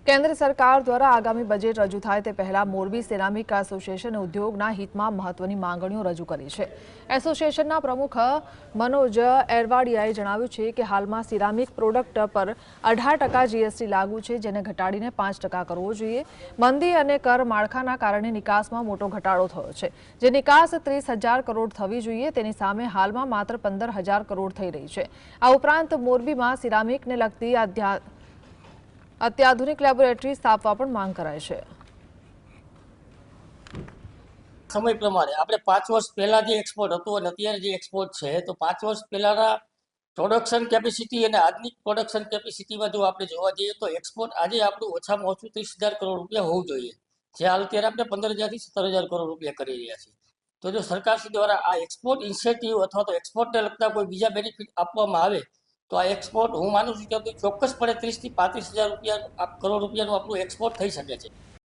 કેન્દ્ર સરકાર દ્વારા આગામી બજેટ રજૂ થાય તે પહેલા મોરબી સિરામિક એસોસિએશન ઉદ્યોગના હિતમાં મહત્વની માંગણીઓ રજૂ કરી છે। એસોસિએશનના પ્રમુખ મનોજ એરવાડિયાએ જણાવ્યું છે કે હાલમાં સિરામિક પ્રોડક્ટ પર 18% જીએસટી લાગુ છે, જેને ઘટાડીને 5% કરવો જોઈએ। મંદી અને કર માળખાના કારણે નિકાસમાં મોટો ઘટાડો થયો છે, જે નિકાસ 30,000 કરોડ થવી જોઈએ તેની સામે હાલમાં માત્ર 15,000 કરોડ થઈ રહી છે। આ ઉપરાંત મોરબીમાં સિરામિકને લગતી અત્યાધુનિક લેબોરેટરી સ્થાપવા પણ માંગ કરાઈ છે। સમય પ્રમાણે આપણે 5 વર્ષ પહેલા જે એક્સપોર્ટ હતો અને અત્યારે જે એક્સપોર્ટ છે, તો 5 વર્ષ પહેલાના પ્રોડક્શન કેપેસિટી અને આજની પ્રોડક્શન કેપેસિટીમાં જો આપણે જોવા જઈએ તો એક્સપોર્ટ આજે આપણું ઓછામાં ઓછું 30,000 કરોડ રૂપિયા હોવું જોઈએ, જે હાલ અત્યારે આપણે 15,000 થી 17,000 કરોડ રૂપિયા કરી રહ્યા છીએ। તો જો સરકારશ્રી દ્વારા આ એક્સપોર્ટ ઇન્સેન્ટિવ અથવા તો એક્સપોર્ટને લગતા કોઈ બીજા બેનિફિટ આપવામાં આવે તો આ એક્સપોર્ટ હું માનું છું કે ચોક્કસપણે 30,000 થી 35,000 કરોડ રૂપિયાનું આપણું એક્સપોર્ટ થઈ શકે છે।